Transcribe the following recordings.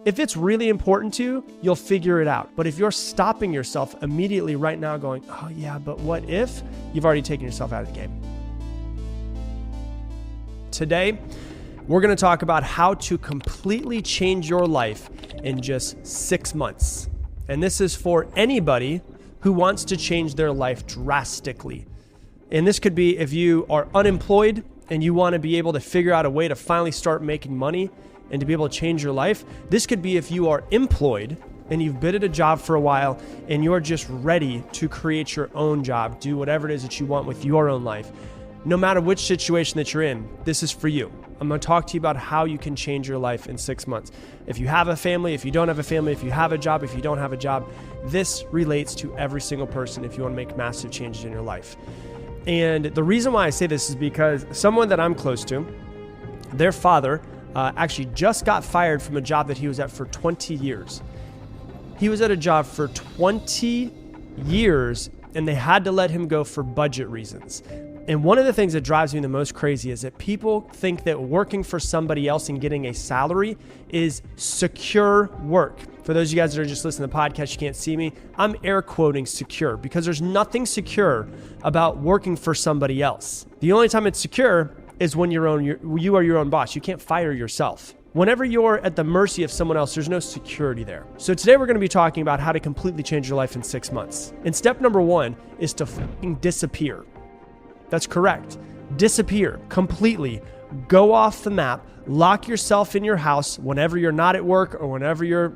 If it's really important to you, you'll figure it out. But if you're stopping yourself immediately right now going, oh yeah, but what if? You've already taken yourself out of the game. Today, we're going to talk about how to completely change your life in just 6 months. And this is for anybody who wants to change their life drastically. And this could be if you are unemployed and you want to be able to figure out a way to finally start making money and to be able to change your life. This could be if you are employed and you've been at a job for a while and you're just ready to create your own job, do whatever it is that you want with your own life. No matter which situation that you're in, this is for you. I'm going to talk to you about how you can change your life in 6 months. If you have a family, if you don't have a family, if you have a job, if you don't have a job, this relates to every single person if you want to make massive changes in your life. And the reason why I say this is because someone that I'm close to, their father actually just got fired from a job that he was at for 20 years. He was at a job for 20 years and they had to let him go for budget reasons. And one of the things that drives me the most crazy is that people think that working for somebody else and getting a salary is secure work. For those of you guys that are just listening to the podcast, you can't see me. I'm air quoting secure because there's nothing secure about working for somebody else. The only time it's secure is when you are your own boss. You can't fire yourself. Whenever you're at the mercy of someone else, there's no security there. So today we're going to be talking about how to completely change your life in 6 months. And step number 1 is to fucking disappear. That's correct. Disappear completely. Go off the map. Lock yourself in your house whenever you're not at work or whenever you're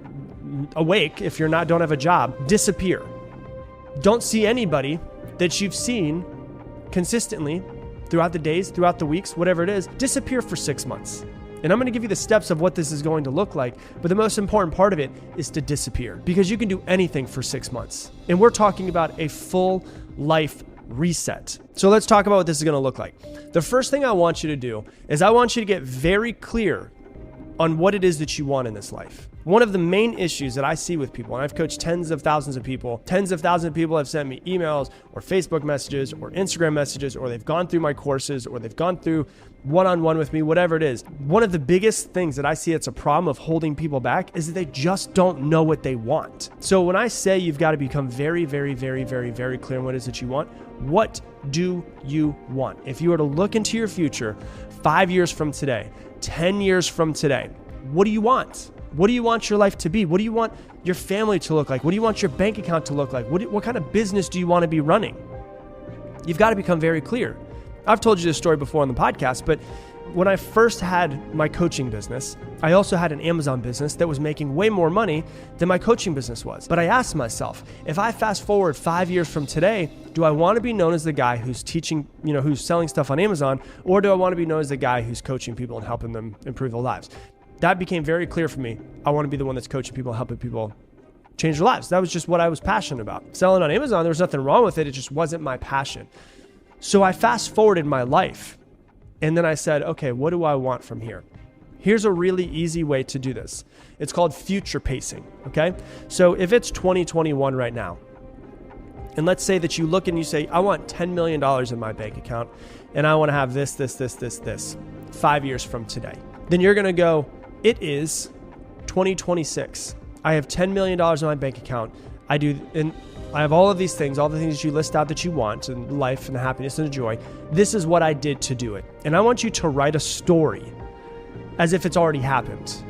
awake. If you're don't have a job, disappear. Don't see anybody that you've seen consistently throughout the days, throughout the weeks, whatever it is. Disappear for 6 months. And I'm going to give you the steps of what this is going to look like. But the most important part of it is to disappear because you can do anything for 6 months. And we're talking about a full life reset. So let's talk about what this is going to look like. The first thing I want you to do is I want you to get very clear on what it is that you want in this life. One of the main issues that I see with people, and I've coached tens of thousands of people have sent me emails or Facebook messages or Instagram messages, or they've gone through my courses, or they've gone through one-on-one with me, whatever it is. One of the biggest things that I see it's a problem of holding people back is that they just don't know what they want. So when I say you've got to become very, very, very, very, very clear on what it is that you want, what do you want? If you were to look into your future 5 years from today, 10 years from today, what do you want? What do you want your life to be? What do you want your family to look like? What do you want your bank account to look like? What kind of business do you want to be running? You've got to become very clear. I've told you this story before on the podcast, but when I first had my coaching business, I also had an Amazon business that was making way more money than my coaching business was. But I asked myself, if I fast forward 5 years from today, do I want to be known as the guy who's teaching, who's selling stuff on Amazon, or do I want to be known as the guy who's coaching people and helping them improve their lives? That became very clear for me. I want to be the one that's coaching people, helping people change their lives. That was just what I was passionate about. Selling on Amazon, there was nothing wrong with it. It just wasn't my passion. So I fast forwarded my life. And then I said, okay, what do I want from here? Here's a really easy way to do this. It's called future pacing, okay? So if it's 2021 right now, and let's say that you look and you say, I want $10 million in my bank account, and I want to have this 5 years from today. Then you're going to go, it is 2026. I have $10 million in my bank account. I have all of these things, all the things that you list out that you want, and life and the happiness and the joy. This is what I did to do it. And I want you to write a story as if it's already happened.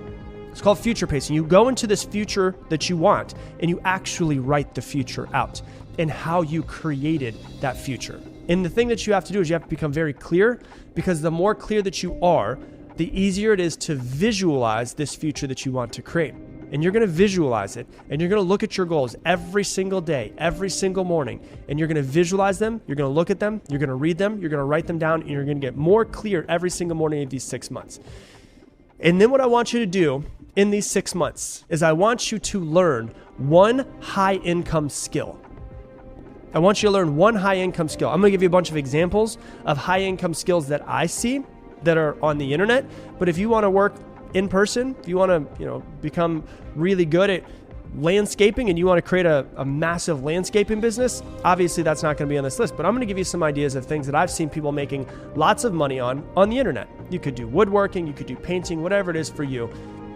It's called future pacing. You go into this future that you want and you actually write the future out and how you created that future. And the thing that you have to do is you have to become very clear, because the more clear that you are, the easier it is to visualize this future that you want to create. And you're going to visualize it, and you're going to look at your goals every single day, every single morning, and you're going to visualize them, you're going to look at them, you're going to read them, you're going to write them down, and you're going to get more clear every single morning of these 6 months. And then what I want you to do in these 6 months is I want you to learn one high income skill. I want you to learn one high income skill. I'm going to give you a bunch of examples of high income skills that I see that are on the internet. But if you want to work in person, if you want to, become really good at landscaping and you want to create a massive landscaping business, obviously that's not going to be on this list, but I'm going to give you some ideas of things that I've seen people making lots of money on the internet. You could do woodworking, you could do painting, whatever it is for you.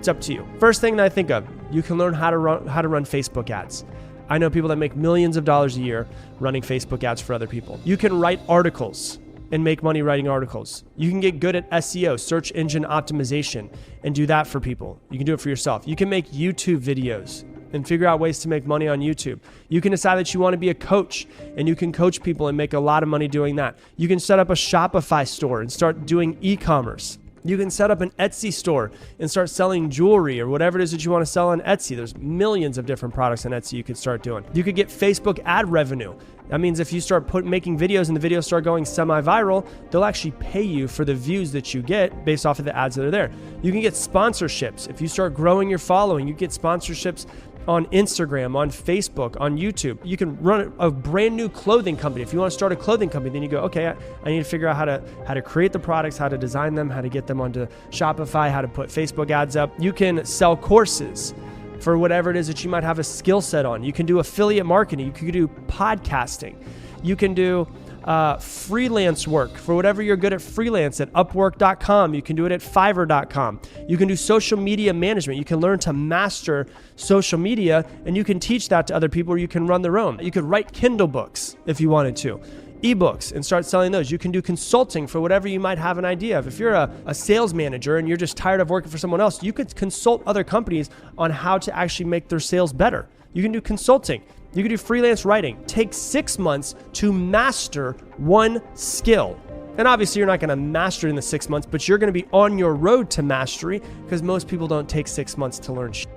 It's up to you. First thing that I think of, you can learn how to run Facebook ads. I know people that make millions of dollars a year running Facebook ads for other people. You can write articles and make money writing articles. You can get good at SEO, search engine optimization, and do that for people. You can do it for yourself. You can make YouTube videos and figure out ways to make money on YouTube. You can decide that you want to be a coach, and you can coach people and make a lot of money doing that. You can set up a Shopify store and start doing e-commerce. You can set up an Etsy store and start selling jewelry or whatever it is that you want to sell on Etsy. There's millions of different products on Etsy you could start doing. You could get Facebook ad revenue. That means if you start making videos and the videos start going semi-viral, they'll actually pay you for the views that you get based off of the ads that are there. You can get sponsorships. If you start growing your following, you get sponsorships on Instagram, on Facebook, on YouTube. You can run a brand new clothing company. If you want to start a clothing company, then you go, okay, I need to figure out how to create the products, how to design them, how to get them onto Shopify, how to put Facebook ads up. You can sell courses for whatever it is that you might have a skill set on. You can do affiliate marketing. You can do podcasting. You can do freelance work for whatever you're good at freelance at Upwork.com. You can do it at Fiverr.com. You can do social media management. You can learn to master social media, and you can teach that to other people, or you can run their own. You could write Kindle books if you wanted to, ebooks, and start selling those. You can do consulting for whatever you might have an idea of. If you're a sales manager and you're just tired of working for someone else, you could consult other companies on how to actually make their sales better. You can do consulting. You can do freelance writing. Take 6 months to master one skill. And obviously you're not going to master it in the 6 months, but you're going to be on your road to mastery, because most people don't take 6 months to learn shit.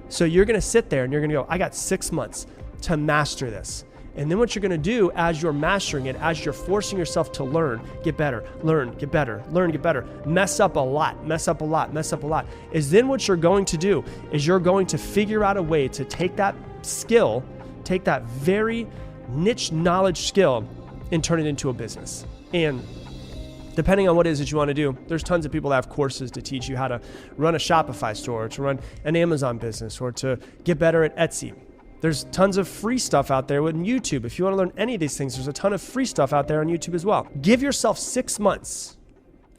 So you're going to sit there and you're going to go, I got 6 months to master this. And then what you're going to do as you're mastering it, as you're forcing yourself to learn, get better, learn, get better, learn, get better, mess up a lot, is then what you're going to do is you're going to figure out a way to take that skill, take that very niche knowledge skill, and turn it into a business. And depending on what it is that you want to do, there's tons of people that have courses to teach you how to run a Shopify store, or to run an Amazon business, or to get better at Etsy. There's tons of free stuff out there with YouTube. If you want to learn any of these things, there's a ton of free stuff out there on YouTube as well. Give yourself 6 months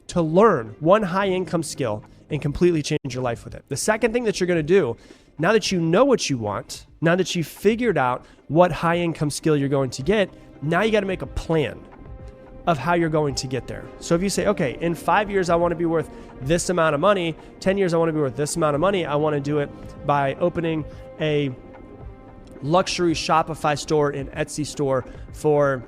to learn one high income skill and completely change your life with it. The second thing that you're going to do, now that you know what you want, now that you've figured out what high income skill you're going to get, now you got to make a plan of how you're going to get there. So if you say, okay, in 5 years, I want to be worth this amount of money, 10 years, I want to be worth this amount of money, I want to do it by opening a luxury Shopify store and Etsy store for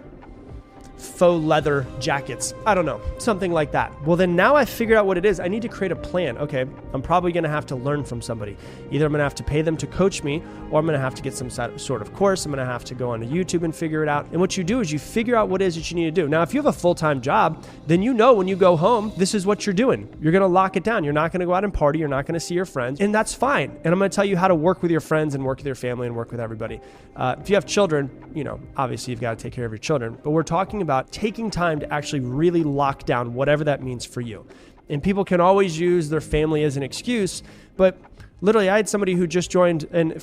faux leather jackets. I don't know, something like that. Well, then now I figured out what it is. I need to create a plan. Okay, I'm probably going to have to learn from somebody. Either I'm going to have to pay them to coach me, or I'm going to have to get some sort of course. I'm going to have to go onto YouTube and figure it out. And what you do is you figure out what it is that you need to do. Now, if you have a full-time job, then you know when you go home, this is what you're doing. You're going to lock it down. You're not going to go out and party. You're not going to see your friends, and that's fine. And I'm going to tell you how to work with your friends and work with your family and work with everybody. If you have children, obviously you've got to take care of your children, but we're talking about taking time to actually really lock down whatever that means for you. And people can always use their family as an excuse, but literally I had somebody who just joined and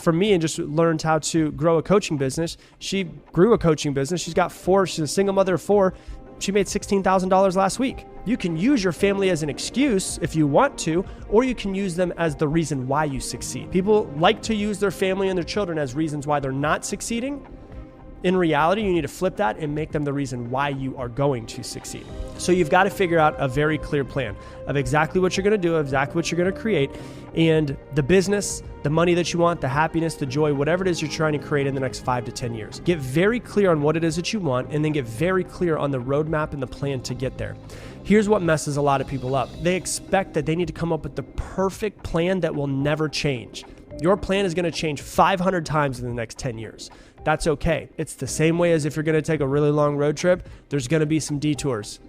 just learned how to grow a coaching business. She grew a coaching business. She's a single mother of 4. She made $16,000 last week. You can use your family as an excuse if you want to, or you can use them as the reason why you succeed. People like to use their family and their children as reasons why they're not succeeding. In reality, you need to flip that and make them the reason why you are going to succeed. So you've got to figure out a very clear plan of exactly what you're going to do, exactly what you're going to create, and the business, the money that you want, the happiness, the joy, whatever it is you're trying to create in the next 5 to 10 years. Get very clear on what it is that you want, and then get very clear on the roadmap and the plan to get there. Here's what messes a lot of people up. They expect that they need to come up with the perfect plan that will never change. Your plan is going to change 500 times in the next 10 years. That's okay. It's the same way as if you're going to take a really long road trip, there's going to be some detours.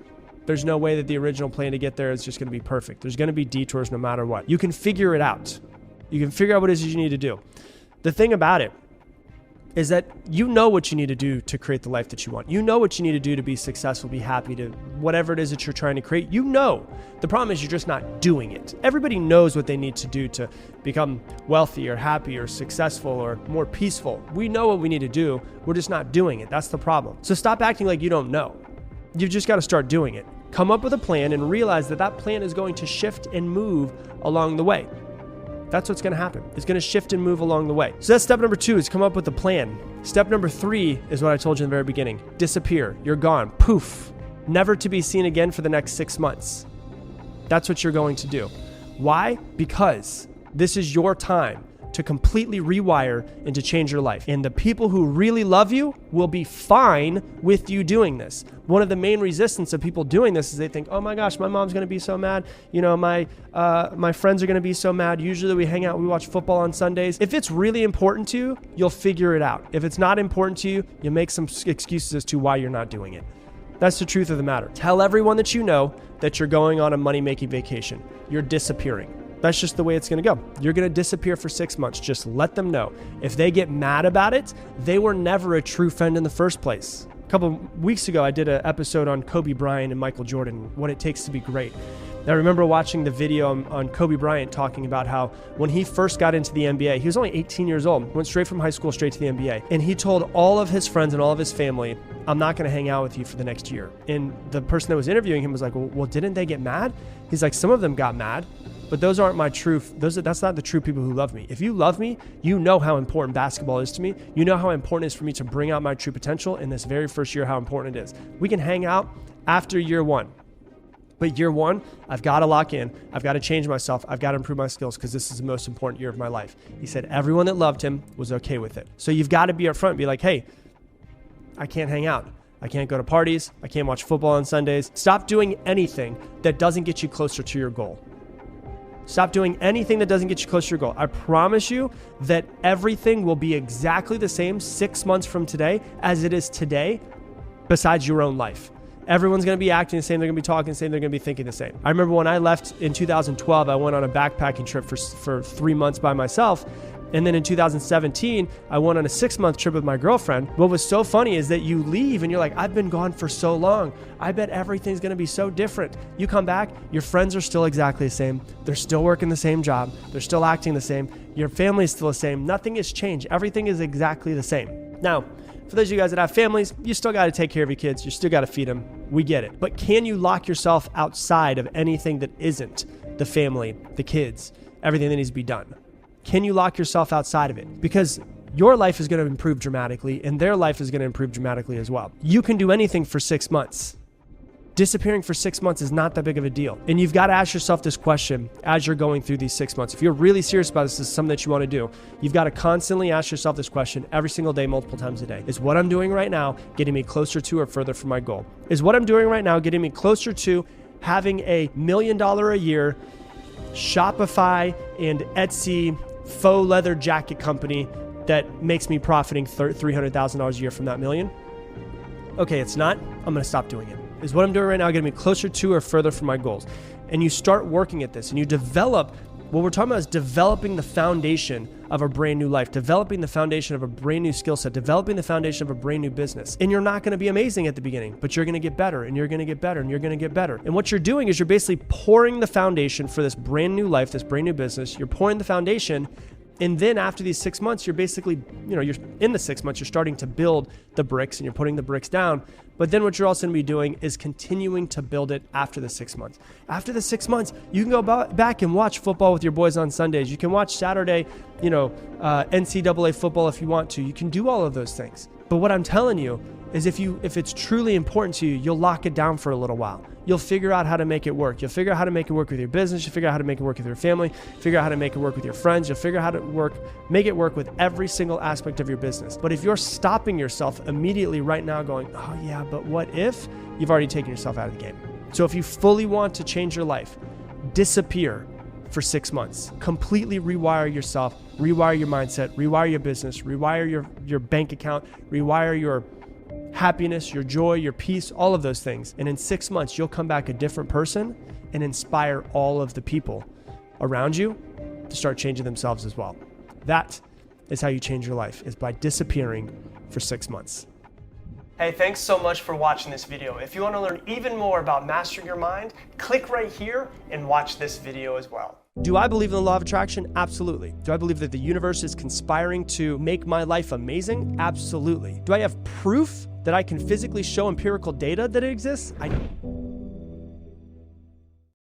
There's no way that the original plan to get there is just going to be perfect. There's going to be detours no matter what. You can figure it out. You can figure out what it is you need to do. The thing about it is that you know what you need to do to create the life that you want. You know what you need to do to be successful, be happy, to whatever it is that you're trying to create. You know. The problem is you're just not doing it. Everybody knows what they need to do to become wealthy or happy or successful or more peaceful. We know what we need to do. We're just not doing it. That's the problem. So stop acting like you don't know. You've just got to start doing it. Come up with a plan and realize that that plan is going to shift and move along the way. That's what's going to happen. It's going to shift and move along the way. So that's step number 2, is come up with a plan. Step number 3 is what I told you in the very beginning. Disappear. You're gone. Poof. Never to be seen again for the next 6 months. That's what you're going to do. Why? Because this is your time to completely rewire and to change your life. And the people who really love you will be fine with you doing this. One of the main resistance of people doing this is they think, oh my gosh, my mom's going to be so mad. You know, my friends are going to be so mad. Usually we hang out, we watch football on Sundays. If it's really important to you, you'll figure it out. If it's not important to you, you make some excuses as to why you're not doing it. That's the truth of the matter. Tell everyone that you know that you're going on a money-making vacation. You're disappearing. That's just the way it's going to go. You're going to disappear for 6 months. Just let them know. If they get mad about it, they were never a true friend in the first place. A couple of weeks ago, I did an episode on Kobe Bryant and Michael Jordan, what it takes to be great. I remember watching the video on Kobe Bryant talking about how when he first got into the NBA, he was only 18 years old, went straight from high school straight to the NBA. And he told all of his friends and all of his family, I'm not going to hang out with you for the next year. And the person that was interviewing him was like, well, didn't they get mad? He's like, some of them got mad, but those aren't my true, that's not the true people who love me. If you love me, you know how important basketball is to me. You know how important it is for me to bring out my true potential in this very first year, how important it is. We can hang out after year 1. But year 1, I've got to lock in. I've got to change myself. I've got to improve my skills because this is the most important year of my life. He said everyone that loved him was okay with it. So you've got to be upfront and be like, hey, I can't hang out. I can't go to parties. I can't watch football on Sundays. Stop doing anything that doesn't get you closer to your goal. Stop doing anything that doesn't get you closer to your goal. I promise you that everything will be exactly the same 6 months from today as it is today, besides your own life. Everyone's going to be acting the same. They're going to be talking the same. They're going to be thinking the same. I remember when I left in 2012, I went on a backpacking trip for 3 months by myself. And then in 2017, I went on a 6-month trip with my girlfriend. What was so funny is that you leave and you're like, I've been gone for so long. I bet everything's going to be so different. You come back, your friends are still exactly the same. They're still working the same job. They're still acting the same. Your family is still the same. Nothing has changed. Everything is exactly the same. Now, for those of you guys that have families, you still got to take care of your kids. You still got to feed them. We get it. But can you lock yourself outside of anything that isn't the family, the kids, everything that needs to be done? Can you lock yourself outside of it? Because your life is going to improve dramatically and their life is going to improve dramatically as well. You can do anything for 6 months. Disappearing for 6 months is not that big of a deal. And you've got to ask yourself this question as you're going through these 6 months. If you're really serious about this is something that you want to do, you've got to constantly ask yourself this question every single day, multiple times a day. Is what I'm doing right now getting me closer to or further from my goal? Is what I'm doing right now getting me closer to having a $1 million a year Shopify and Etsy faux leather jacket company that makes me profiting $300,000 a year from that million? Okay, it's not. I'm going to stop doing it. Is what I'm doing right now getting me closer to or further from my goals? And you start working at this and you develop, what we're talking about is developing the foundation of a brand new life, developing the foundation of a brand new skill set, developing the foundation of a brand new business. And you're not going to be amazing at the beginning, but you're going to get better and you're going to get better and you're going to get better. And what you're doing is you're basically pouring the foundation for this brand new life, this brand new business. You're pouring the foundation. And then after these 6 months, you're basically, you're in the 6 months, you're starting to build the bricks and you're putting the bricks down. But then what you're also going to be doing is continuing to build it after the 6 months. After the 6 months, you can go back and watch football with your boys on Sundays. You can watch Saturday, NCAA football if you want to. You can do all of those things. But what I'm telling you is if it's truly important to you, you'll lock it down for a little while. You'll figure out how to make it work. You'll figure out how to make it work with your business. You'll figure out how to make it work with your family. Figure out how to make it work with your friends. You'll figure out how to make it work with every single aspect of your business. But if you're stopping yourself immediately right now going, oh yeah, but what if? You've already taken yourself out of the game. So if you fully want to change your life, disappear for 6 months. Completely rewire yourself, rewire your mindset, rewire your business, rewire your bank account, rewire your happiness, your joy, your peace, all of those things. And in 6 months, you'll come back a different person and inspire all of the people around you to start changing themselves as well. That is how you change your life, is by disappearing for 6 months. Hey, thanks so much for watching this video. If you want to learn even more about mastering your mind, click right here and watch this video as well. Do I believe in the law of attraction? Absolutely. Do I believe that the universe is conspiring to make my life amazing? Absolutely. Do I have proof that I can physically show empirical data that it exists? I don't.